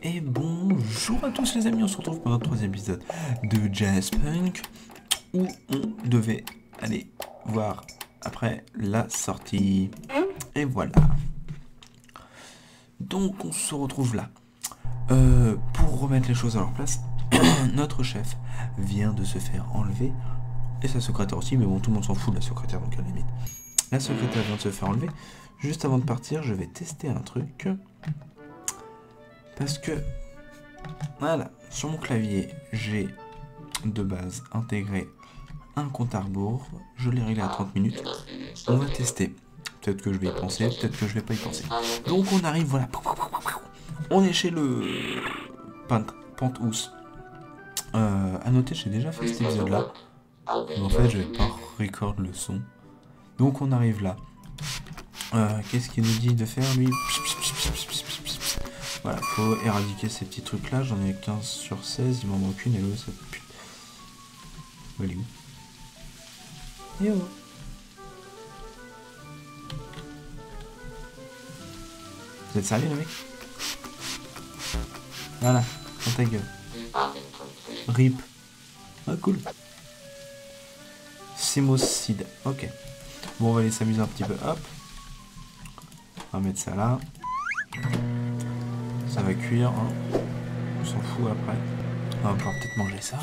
Et bonjour à tous les amis, on se retrouve pour notre troisième épisode de Jazzpunk où on devait aller voir après la sortie. Et voilà. Donc on se retrouve là. Pour remettre les choses à leur place, notre chef vient de se faire enlever. Et sa secrétaire aussi, mais bon, tout le monde s'en fout de la secrétaire, donc à la limite. La secrétaire vient de se faire enlever. Juste avant de partir, je vais tester un truc. Parce que, voilà, sur mon clavier, j'ai de base intégré un compte à rebours. Je l'ai réglé à 30 minutes. On va tester. Peut-être que je vais y penser, peut-être que je vais pas y penser. Donc on arrive, voilà. On est chez le Penthouse. À noter, j'ai déjà fait cet épisode-là. Mais en fait, je vais pas record le son. Donc on arrive là. Qu'est-ce qu'il nous dit de faire, lui? Voilà, faut éradiquer ces petits trucs là. J'en ai 15 sur 16, il m'en manque une et l'autre, ça pue. Elle est où? Et oh. Vous êtes sérieux, les mecs? Voilà, dans ta gueule. RIP. Ah, cool. Sémocide. Ok. Bon, on va aller s'amuser un petit peu. Hop. On va mettre ça là. Ça va cuire. Hein. On s'en fout après. On va pouvoir peut-être manger ça.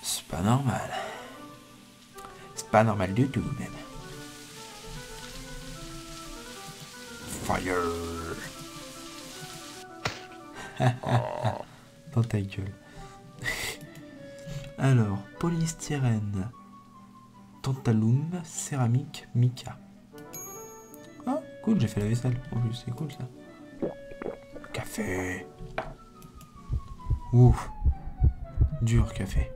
C'est pas normal. C'est pas normal du tout, même. Fire. Dans ta gueule. Alors, polystyrène, tantalum, céramique, mica. Ah, cool, j'ai fait la vaisselle. En plus, c'est cool ça. Café. Ouf. Dur café.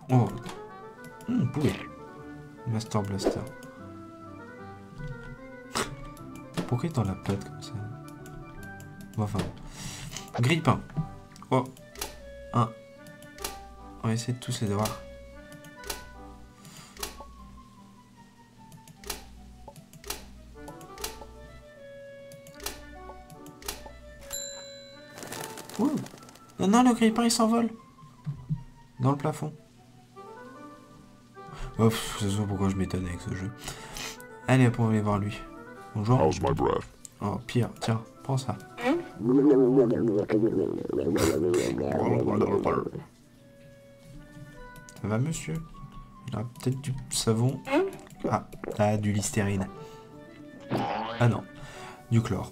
Oh. Poulet. Master Blaster. Pourquoi il est dans la pâte comme ça? Bon, enfin. Grille-pain. Oh. Un. On va essayer de tous les avoir. Ouh. Non, non, le grille-pain il s'envole. Dans le plafond. Oh, c'est ça pourquoi je m'étonne avec ce jeu. Allez, hop, on va aller voir lui. Bonjour. How's my breath? Oh, pire, tiens, prends ça. Ça va, monsieur? Il a peut-être du savon. Ah, du Listerine. Ah non, du chlore.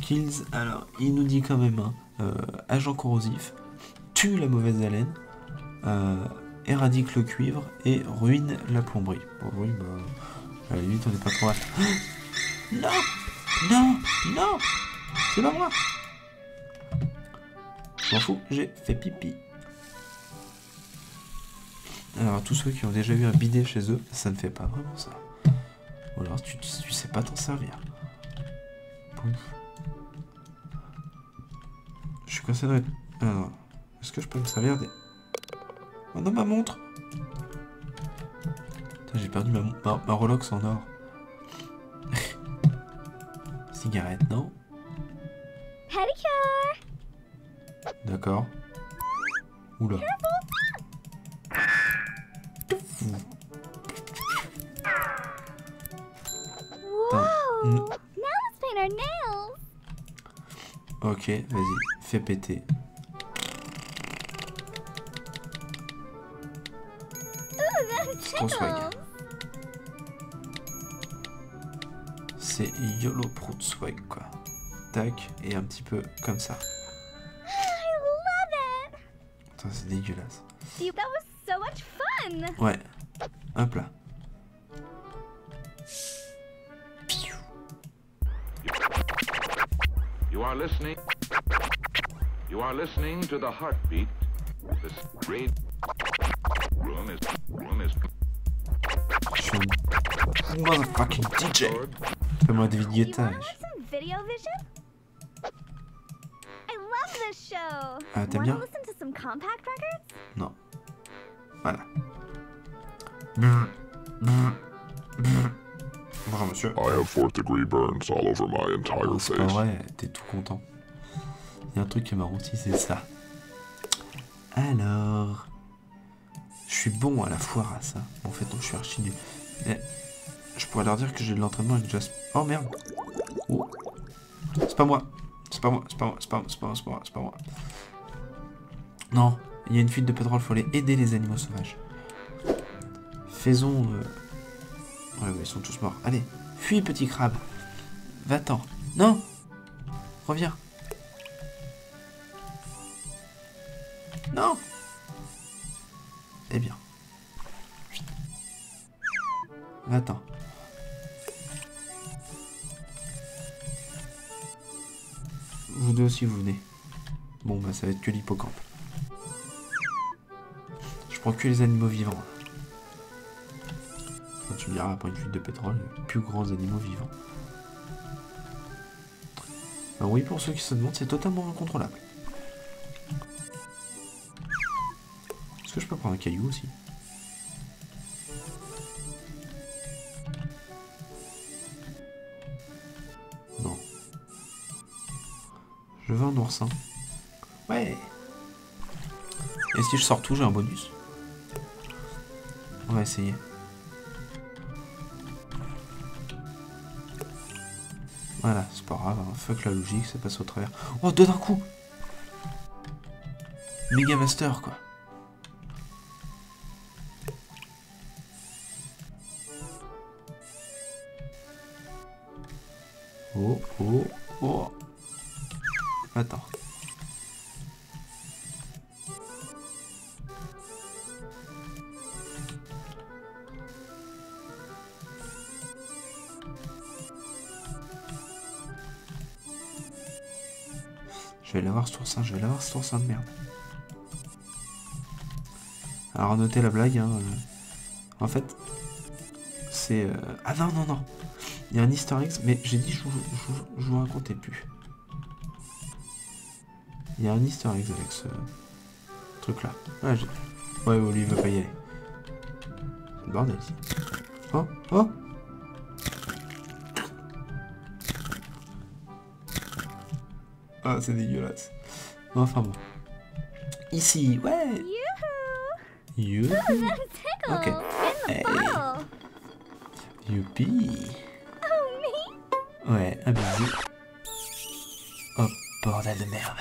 Kills, alors, il nous dit quand même, hein, agent corrosif, tue la mauvaise haleine, éradique le cuivre et ruine la plomberie. Bon, oui, bah, à la limite, on n'est pas trop mal. Non! Non! Non! C'est pas moi! Je m'en fous, j'ai fait pipi. Alors, tous ceux qui ont déjà eu un bidet chez eux, ça ne fait pas vraiment ça. Ou alors, tu sais pas t'en servir. Pouf. Je suis coincé dans les... Alors, est-ce que je peux me servir des... Oh non, ma montre! J'ai perdu ma Rolex en or. Cigarette, non? Pedicure. D'accord. Oula. Whoa! Now let's paint our nails. Ok, vas-y, fais péter. Ooh, that Trop swag. tickles. C'est YOLO Prout swag quoi. Tac, et un petit peu comme ça. I love it. Putain, c'est dégueulasse. That was so much fun. Ouais. Hop là. You are listening. You are listening to the heartbeat. This great room is. Je suis un motherfucking DJ. Fais-moi David You Guetta. wanna like some video vision? I love this show. Ah, t'aimes Wanna bien? listen to some compact records? Non. Voilà. Brr, brr, Bonjour monsieur. I have 4th degree burns all over my entire Oh, c'est pas face. vrai, t'es tout content. Il y a un truc qui est marrant aussi, c'est ça. Alors... Je suis bon à la foire à ça. En fait, non, je suis archi nul. Mais je pourrais leur dire que j'ai de l'entraînement avec Jasper. Oh merde. Oh. C'est pas moi. C'est pas moi. C'est pas moi. C'est pas moi. C'est pas moi. C'est pas moi. C'est pas moi. Non. Il y a une fuite de pétrole. Faut aller aider les animaux sauvages. Faisons... Ouais, ils sont tous morts. Allez. Fuis, petit crabe. Va-t'en. Non. Reviens. Non. Eh bien. Va-t'en. Vous deux aussi, vous venez. Bon, bah ça va être que l'hippocampe. Je prends que les animaux vivants. Enfin, tu me diras, après une fuite de pétrole, plus grands animaux vivants. Alors oui, pour ceux qui se demandent, c'est totalement incontrôlable. Est-ce que je peux prendre un caillou aussi? Non. Je veux un oursin. Ouais. Et si je sors tout, j'ai un bonus. On va essayer. Voilà, c'est pas grave, hein. Fuck la logique, ça passe au travers. Oh, deux d'un coup! Mega Master, quoi. Oh, oh, oh. Attends. Je vais l'avoir ce oursin, je vais l'avoir cet oursin de merde. Alors notez la blague, hein. En fait, c'est... Ah non, non, non. Il y a un easter egg, mais j'ai dit je vous racontais plus. Il y a un easter egg avec ce truc-là. Ouais, ouais, lui, il veut pas y aller. C'est le bordel ici. Oh, oh! Ah, c'est dégueulasse. Enfin bon. Ici, ouais! Yoo-hoo! You. Tickle! Ok. In the Hey. ball! Youpi. Oh, me! Ouais, un bisou. Oh, bordel de merde.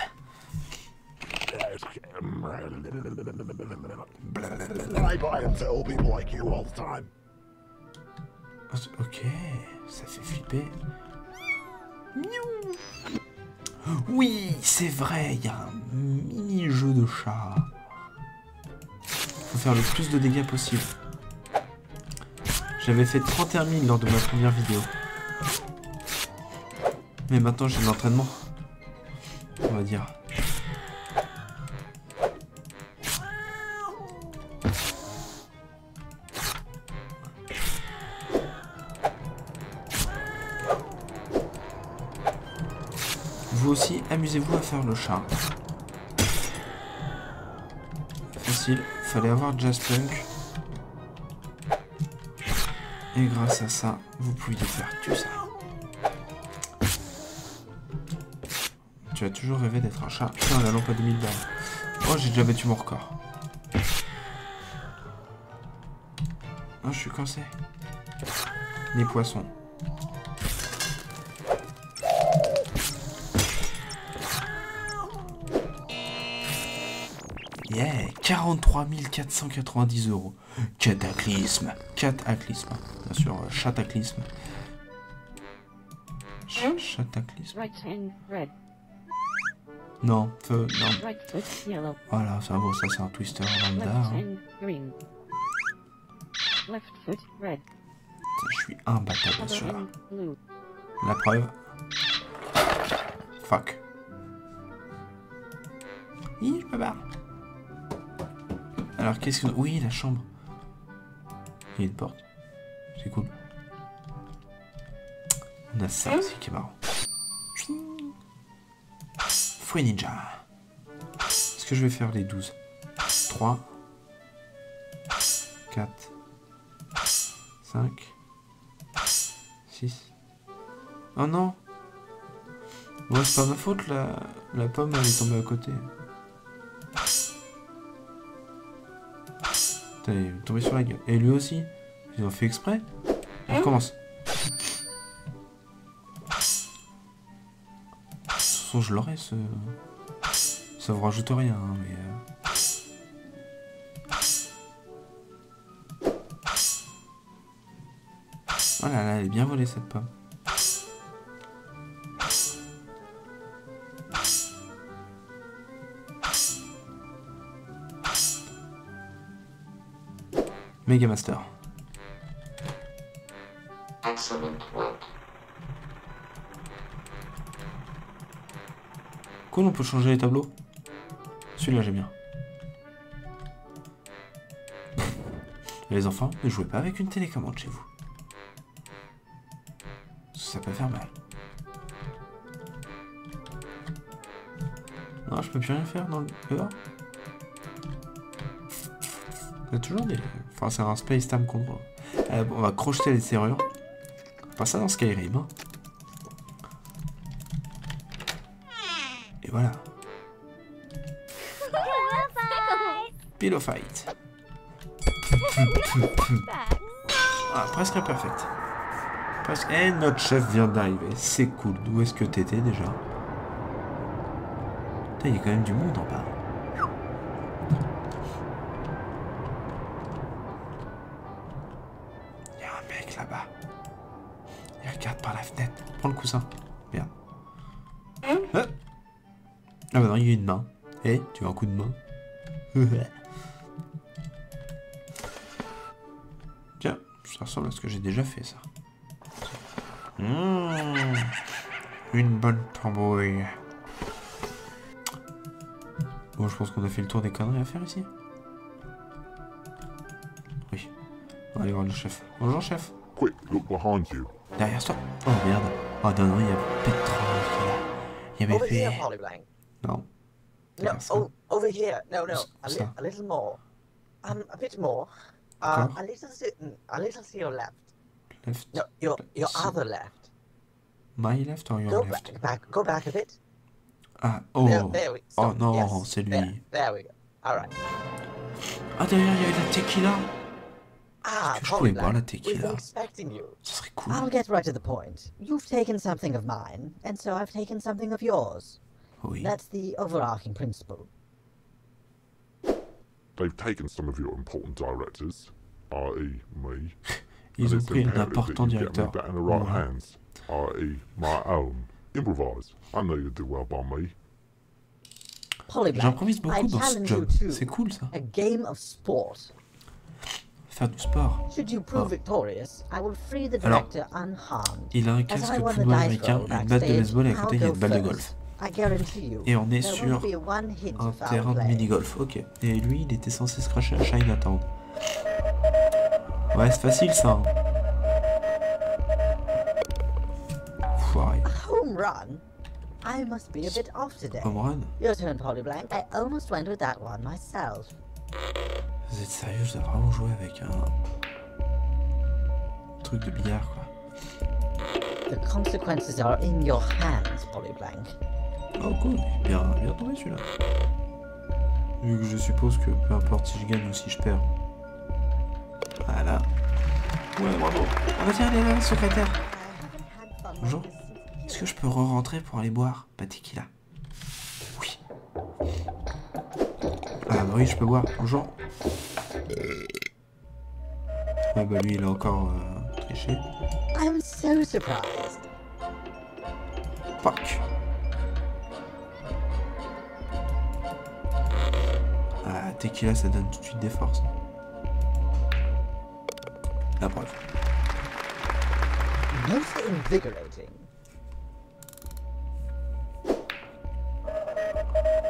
I buy and sell people like you all the time. Ok, ça fait flipper. Oui, c'est vrai, il y a un mini-jeu de chat. Faut faire le plus de dégâts possible. J'avais fait 31 000 lors de ma première vidéo. Mais maintenant j'ai de l'entraînement. On va dire. Vous aussi, amusez-vous à faire le chat. Facile, fallait avoir Jaspunk. Et grâce à ça, vous pouviez faire tout ça. Tu as toujours rêvé d'être un chat. Putain, la lampe à 2000 balles. Oh, j'ai déjà battu mon record. Oh, je suis coincé. Les poissons. Yeah, 43 490 €. Cataclysme. Cataclysme. Bien sûr, chataclysme. Chataclysme. Right hand red, Non, feu, non. right foot yellow, Voilà, c'est bon, ça c'est un twister lambda. left Hein. hand green, left foot red, Je suis imbattable other sur hand blue, la preuve. Fuck. Hi, je me barre. Alors qu'est-ce que... Oui, la chambre. Il y a une porte. C'est cool. On a ça aussi qui est marrant. Fouet ninja. Est-ce que je vais faire les 12? 3, 4, 5, 6. Oh non. Bon, c'est pas ma faute, la pomme elle est tombée à côté. Putain, elle est tombée sur la gueule. Et lui aussi. Ils ont fait exprès. On recommence. De toute façon, je l'aurais, ce... Ça vous rajoute rien, hein, mais... Oh là là, elle est bien volée, cette pomme. Mega Master. Cool, on peut changer les tableaux. Celui-là, j'aime bien. Les enfants, ne jouez pas avec une télécommande chez vous. Ça peut faire mal. Non, je peux plus rien faire dans le dehors. Il y a toujours des... Enfin, c'est un Space Time Control. On va crocheter les serrures. Pas ça dans Skyrim. Hein. Et voilà. Pillow fight. Ah, presque perfect. Presque... Et notre chef vient d'arriver. C'est cool. D'où est-ce que t'étais déjà? Putain, il y a quand même du monde en bas. Il y a un mec là-bas. Il regarde par la fenêtre. Prends le coussin. Merde. Ah bah non, il y a une main. Eh, tu veux un coup de main? Tiens, ça ressemble à ce que j'ai déjà fait, ça. Une bonne tambouille. Bon, je pense qu'on a fait le tour des conneries à faire ici. Oui. On va aller voir le chef. Bonjour, chef. Quick, look behind you. Derrière toi. Oh merde. Oh non, non, il y a pétrole qui est là. Il y a Over here, bébé. Polyblank. Non. No, Derrière ça. oh, over here. No, no, Ça. a little more. A bit more. D'accord. A little to your left. Left. No, your So- other left. My left or your Go left? go back a bit. Ah, oh. There we Oh stop. non, Yes, c'est lui. There we go. All right. Ah, derrière, il y a de la tequila. Ah, que je pouvais boire la Polyblank, we've tequila? been expecting you. Ce serait cool. I'll get right to the point. You've taken something of mine, and so I've taken something of yours. Oui. That's the overarching principle. They've taken some of your important directors, i.e. me. Ils ont and it's pris un imperative important that you get me directeur. back in the right Ouais. hands, i.e. my own. Improvise. I know you do well by me. Polyblank, J'improvise I beaucoup dans ce challenge you job. to C'est cool, ça. a game of sport. Faire du sport. Should you prove Oh. victorious, I will free the Alors, director unharmed. Il a un As casque I de won the football dice américain, roll une batte de backstage, baseball et à I'll côté il y a go une balle de first. golf. I guarantee you, Et on est there sur won't be one hint un of foul terrain de play. mini-golf. Ok. Et lui, il était censé se cracher à Chinatown. Ouais, c'est facile ça. Hein. Foiré. Home run? I must be a bit off today. Home run. Your turn, Polyblank. I almost went with that one myself. Vous êtes sérieux? Je dois vraiment jouer avec un truc de billard, quoi. The consequences are in your hands, Polyblank. Oh cool, bien tombé celui-là. Vu que je suppose que peu importe si je gagne ou si je perds. Voilà. Ouais, bravo. On va tiens, allez là, secrétaire. Bonjour. Est-ce que je peux re-rentrer pour aller boire? Pas tequila. Oui. Ah bah oui, je peux boire. Bonjour. Ah bah lui, il a encore triché. I'm so surprised. Fuck. Ah, tequila, ça donne tout de suite des forces. La preuve. Most invigorating.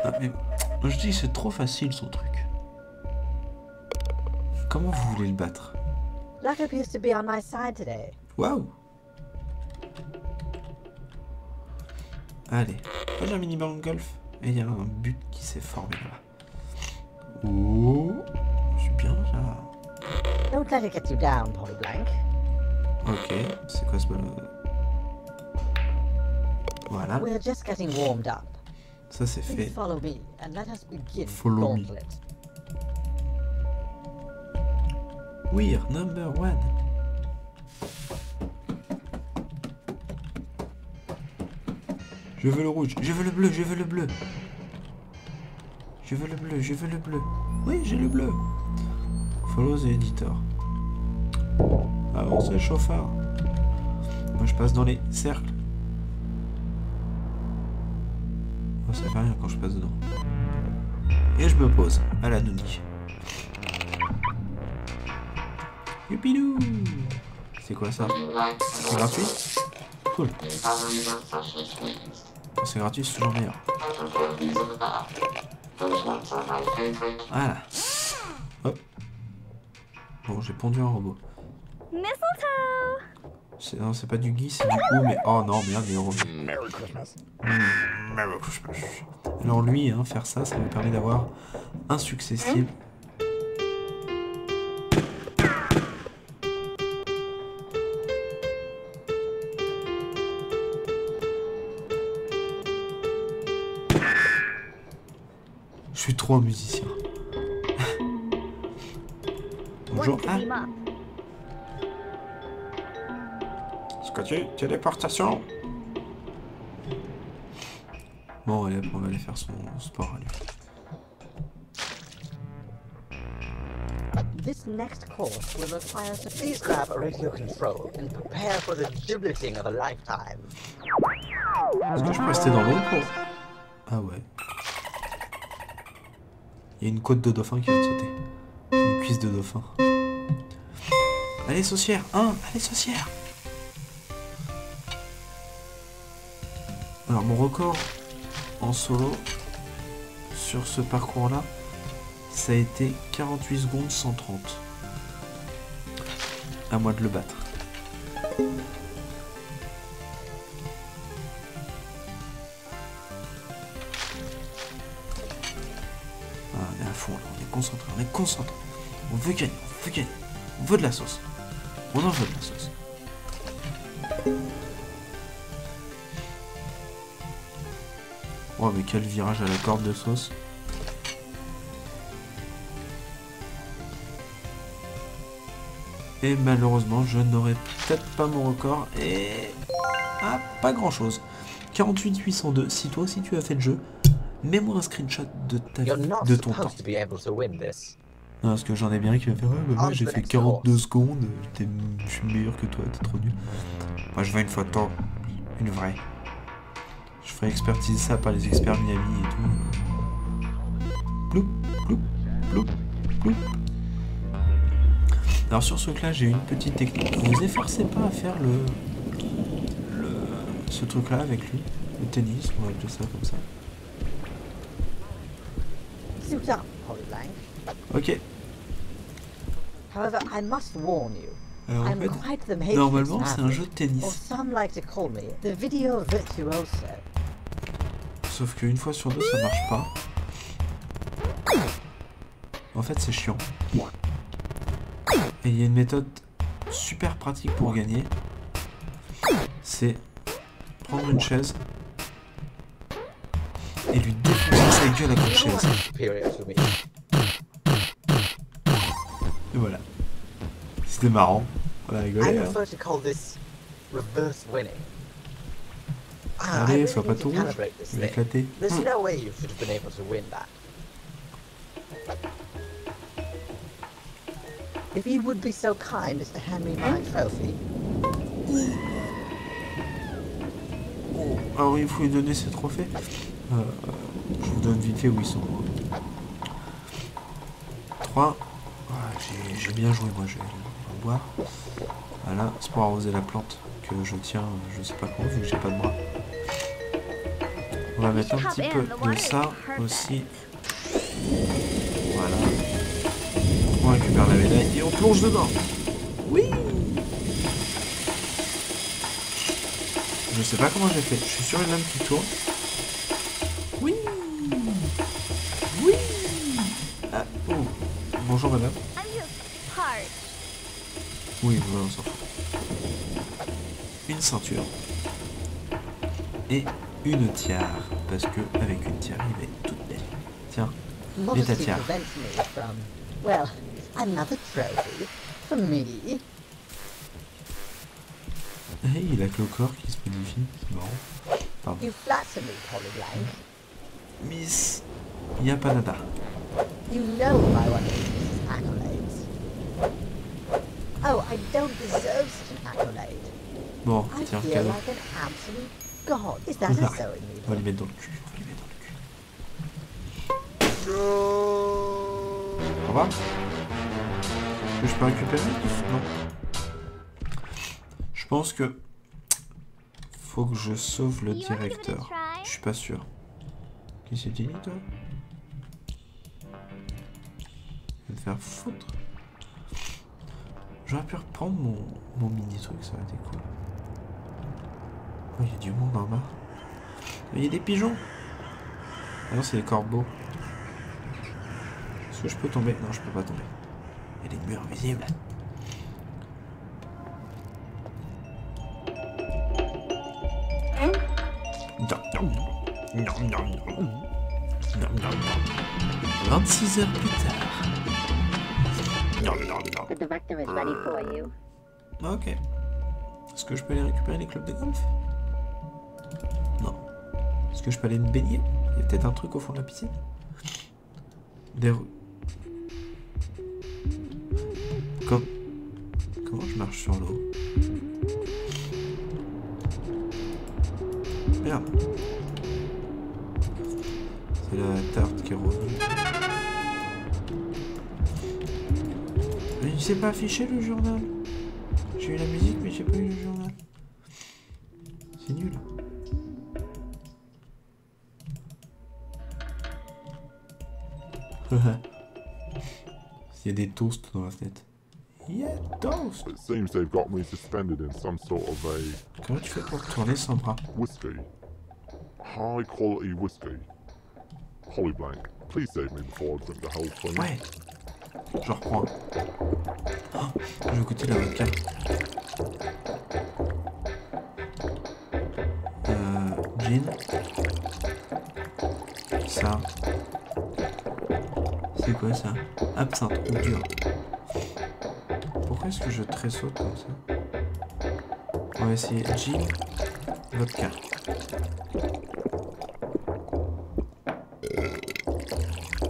Ah, mais je dis, c'est trop facile son truc. Comment vous voulez le battre? Luck appears to be on my side today. Waouh. Allez, j'ai un mini-ball de golf. Et il y a un but qui s'est formé là-bas. Oh, je suis bien là. Don't let it get you down, Polyblank. Ok, c'est quoi ce ballon? Voilà, We're just getting warmed up. ça c'est Please fait. follow me and let us begin Follow me. Gauntlet. We're number one. Je veux le rouge, je veux le bleu, je veux le bleu. Je veux le bleu, je veux le bleu. Oui, j'ai le bleu. Follow the editor. Avancez, chauffard. Moi, je passe dans les cercles. Oh, ça fait rien quand je passe dedans. Et je me pose à la nounie. Youpidou! C'est quoi ça? C'est gratuit? Cool. Quand c'est gratuit, c'est toujours meilleur. Voilà. Hop. Bon, j'ai pondu un robot. Mistletoe! Non, c'est pas du gui, c'est du ou, mais... Oh non, merde, il est revenu. Merry Christmas. Merry Christmas. Alors lui, hein, faire ça, ça me permet d'avoir un successible. Je suis trop un musicien. Bonjour. Want to Ah, team up. Scotty, téléportation. Bon, allez, on va aller faire son sport à lui. This next course will require us to Please grab a radio control and prepare for the gibleting of a lifetime. Est-ce que je peux rester dans l'eau pour... Ah ouais. Il y a une côte de dauphin qui vient de sauter. Une cuisse de dauphin. Allez, saucière. Allez, saucière. Alors, mon record en solo sur ce parcours-là, ça a été 48 secondes 130. À moi de le battre. Ah, on est à fond là, on est concentré, on est concentré. On veut gagner, on veut gagner. On veut de la sauce. On en veut de la sauce. Oh mais quel virage à la corde de sauce. Et malheureusement je n'aurai peut-être pas mon record et... Ah, pas grand chose. 48 802, si toi aussi tu as fait le jeu, mets-moi un screenshot de ta You're not de ton temps. supposed to be able to win this. Non, parce que j'en ai bien qui va faire ouais, bah, moi j'ai fait 42 secondes, je suis meilleur que toi, t'es trop nul. Moi je veux une photo, une vraie. Je ferai expertiser ça par les experts Miami et tout. Ploup, ploup, ploup, ploup. Alors sur ce truc-là, j'ai une petite technique. Ne vous efforcez pas à faire ce truc-là avec lui, le tennis, on va appeler ça comme ça. suit up, Polyblank. Ok. However, I must warn you. Alors en I'm fait, quite the matrix normalement c'est un maverick, jeu de or tennis. some like to call me the video virtuoso. Sauf qu'une fois sur deux, ça marche pas. En fait, c'est chiant. Et il y a une méthode super pratique pour gagner. C'est prendre une chaise et lui défoncer sa gueule à coups de chaise. Superior to me. Et voilà. C'était marrant. On a I rigolé. Hein. prefer to call this reverse winning. Ah, I Allez, really sois pas need tout to rouge. calibrate this Il va thing. éclater. There's no way you should have been able to win that. If you would be so kind as to hand me my trophy. Alors il faut lui donner ses trophées. Je vous donne vite fait où ils sont. 3. J'ai bien joué moi, je vais boire. Voilà, c'est pour arroser la plante que je tiens, je sais pas comment, vu que j'ai pas de bras. On va mettre un petit peu de ça aussi. Voilà. On récupère la médaille et on plonge dedans. Oui. Je sais pas comment j'ai fait. Je suis sur une lame qui tourne. Oui. Oui. Ah, oh. Bonjour madame. I'm just parched. Oui, voilà, on s'en fout. une ceinture et une tiare, parce que avec une tiare, il va être toute belle. Tiens, et ta Modesty tiare. prevents me from, well, another trophy for me. Hey, il a que le corps qui se modifie, c'est marrant. Pardon. You flatter me, Polyblank. Miss Yapanada. You know I want these accolades. Oh, I don't deserve such an accolade. Bon, I tiens, feel cadeau. like an absolute god. Is that a Oula. sewing On va needle? les mettre dans le cul. On va les mettre dans le cul. Au revoir. Est-ce que je peux récupérer? Non. Je pense que faut que je sauve le You wanna give it a directeur. try? Je suis pas sûr. Qui c'est dit, toi? Je vais te faire foutre. J'aurais pu reprendre mon mini truc, ça aurait été cool. Oh, il y a du monde en bas. Il y a des pigeons. Ah non, c'est des corbeaux. Est-ce que je peux tomber? Non, je peux pas tomber. Il y a des murs invisibles. Non, non, non, non, non. Non, non, non. 26 heures plus tard. Non, non, non. The director is ready for you. Ok. Est-ce que je peux aller récupérer les clubs de golf? Non. Est-ce que je peux aller me baigner? Il y a peut-être un truc au fond de la piscine. Des rues. Comment je marche sur l'eau? Merde. C'est la tarte qui est revenue. Mais il s'est pas affiché le journal. J'ai eu la musique mais j'ai pas eu le journal. C'est nul. Il y a des toasts dans la fenêtre. Yeah, toast! It seems they've got me suspended in some sort of a Comment tu fais pour tourner sans bras? whiskey. High quality whiskey. Polyblank, please save me before I drink the whole thing. Ouais! Je reprends. Oh, je vais goûter la vodka. Gin. Ça. C'est quoi ça? Absinthe ou dur. Pourquoi est-ce que je tressaute comme ça? On va essayer gin, vodka.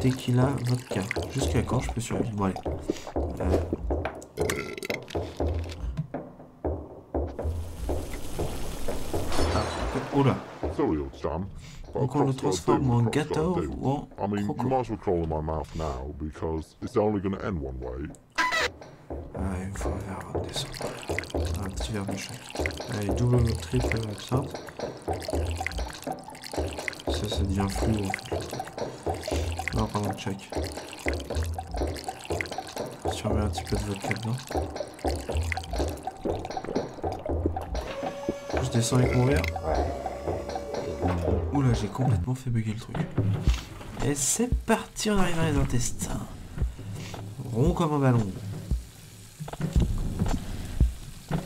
Tequila, vodka. Jusqu'à quand je peux survivre? Bon allez. Oh là. Sorry, old chum. but a Donc on le croc's gotta transforme do en what a croc's gâteau gotta do. ou en I mean, you croco. might as well crawl in my mouth now because it's only going to end one way. Ah, il me faut un verre descendre. Un petit verre de chaque. Allez, double, triple absinthe. Ça devient flou en fait. On va prendre un check. Si on met un petit peu de vodka dedans. Je descends avec mon verre. Oula, j'ai complètement fait bugger le truc. Et c'est parti, on arrive dans les intestins. Rond comme un ballon.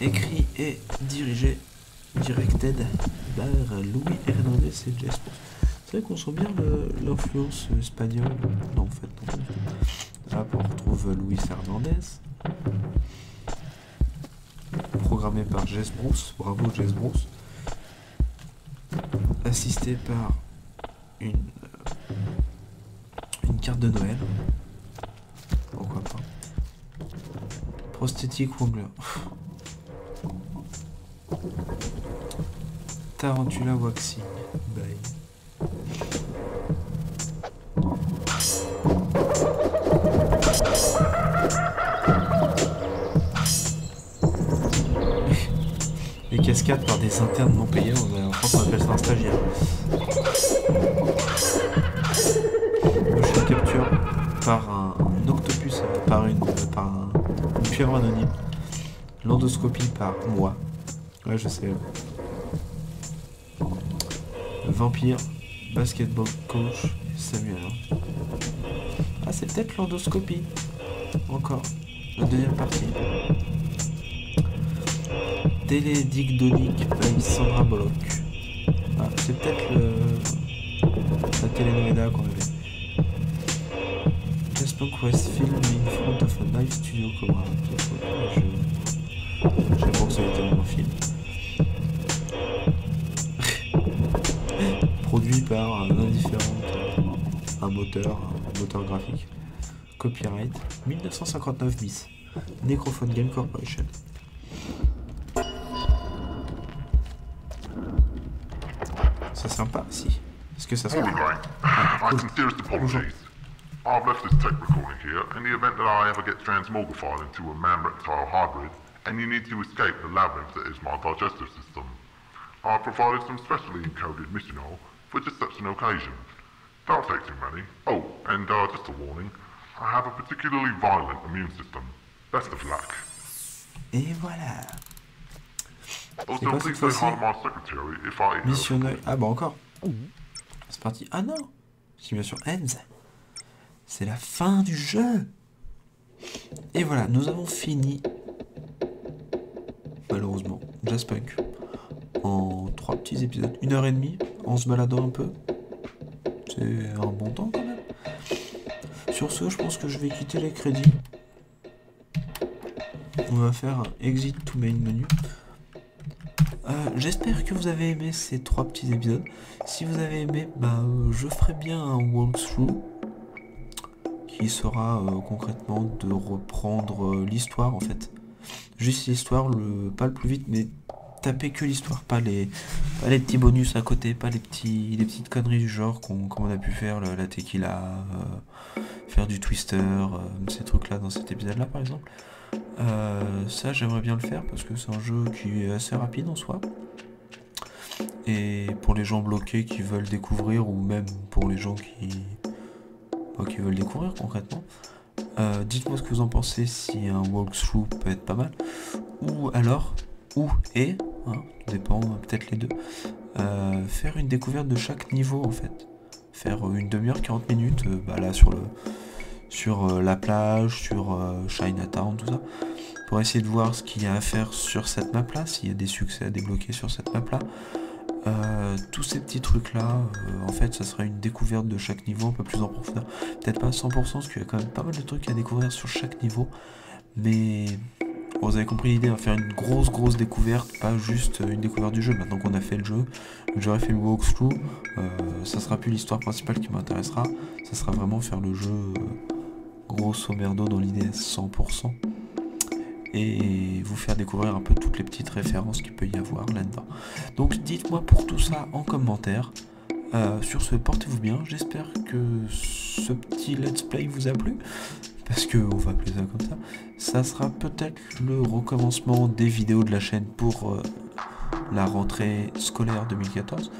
Écrit et dirigé, directed par Louis Hernandez et Jess. C'est vrai qu'on sent bien l'influence espagnole. Non, en fait, non. Là, on retrouve Louis Hernandez. Programmé par Jess Bruce. Bravo, Jess Bruce. Assisté par une carte de Noël. Pourquoi pas. Prosthétique Wrangler. Tarantula Waxing. Bye. Les cascades par des internes non payés, en France on appelle ça un stagiaire. Motion capture par un octopus, par une pieuvre anonyme. L'endoscopie par moi. Ouais, je sais. Vampire, basketball coach, Samuel. Ah, c'est peut-être l'endoscopie. Encore. La deuxième partie. Télédigdonique by Sandra Bullock. Ah, c'est peut-être la telenovela qu'on avait. Jaspunk West film in front of a live studio Cobra. Je sais pas que ça a été un film. Produit par un indifférent, un moteur graphique. Copyright 1959 bis. Necrophone Game Corporation. C'est sympa, si. Est-ce que ça se Anyway, my sincerest apologies. I've left this tape recording here in the event that I ever get transmogrified into a man-reptile hybrid and you need to escape the labyrinth that is my digestive system. I've provided some specially encoded mission oil for just such an occasion. Don't take too many. Oh, and just a warning, I have a particularly violent immune system. Best of luck. Et voilà. Also, quoi, please cette say hi to fois-ci my secretary if I... Missionnaire. Ah bah encore. C'est parti. Ah non. Simulation ends. C'est la fin du jeu. Et voilà, nous avons fini. Malheureusement, Jaspunk. En 3 petits épisodes. 1h30. En se baladant un peu. C'est un bon temps quand même. Sur ce, je pense que je vais quitter les crédits. On va faire exit to main menu. J'espère que vous avez aimé ces 3 petits épisodes. Si vous avez aimé, je ferai bien un walkthrough qui sera concrètement de reprendre l'histoire en fait. Juste l'histoire, pas le plus vite, mais taper que l'histoire, pas les petits bonus à côté, pas les petites conneries du genre comme on a pu faire la tequila, faire du twister, ces trucs là dans cet épisode là par exemple. Ça j'aimerais bien le faire parce que c'est un jeu qui est assez rapide en soi. Et pour les gens bloqués qui veulent découvrir, ou même pour les gens qui veulent découvrir concrètement, dites-moi ce que vous en pensez, si un walkthrough peut être pas mal, ou alors, dépend, peut-être les deux, faire une découverte de chaque niveau en fait, faire une demi-heure, 40 minutes, là sur la plage, sur Chinatown, tout ça, pour essayer de voir ce qu'il y a à faire sur cette map là, s'il y a des succès à débloquer sur cette map là. Tous ces petits trucs là, en fait ça sera une découverte de chaque niveau un peu plus en profondeur, peut-être pas à 100% parce qu'il y a quand même pas mal de trucs à découvrir sur chaque niveau, mais vous avez compris l'idée, faire une grosse découverte, pas juste une découverte du jeu. Maintenant qu'on a fait le jeu, que j'aurai fait le walkthrough, ça sera plus l'histoire principale qui m'intéressera, ça sera vraiment faire le jeu grosso merdo dans l'idée à 100%. Et vous faire découvrir un peu toutes les petites références qu'il peut y avoir là-dedans. Donc dites-moi pour tout ça en commentaire. Sur ce, portez-vous bien. J'espère que ce petit let's play vous a plu. Parce que on va appeler ça comme ça. Ça sera peut-être le recommencement des vidéos de la chaîne pour la rentrée scolaire 2014.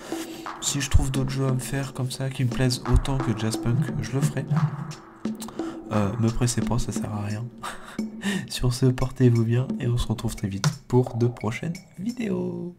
Si je trouve d'autres jeux à me faire comme ça qui me plaisent autant que Jaspunk, je le ferai. Me pressez pas, ça sert à rien. Sur ce, portez-vous bien et on se retrouve très vite pour de prochaines vidéos.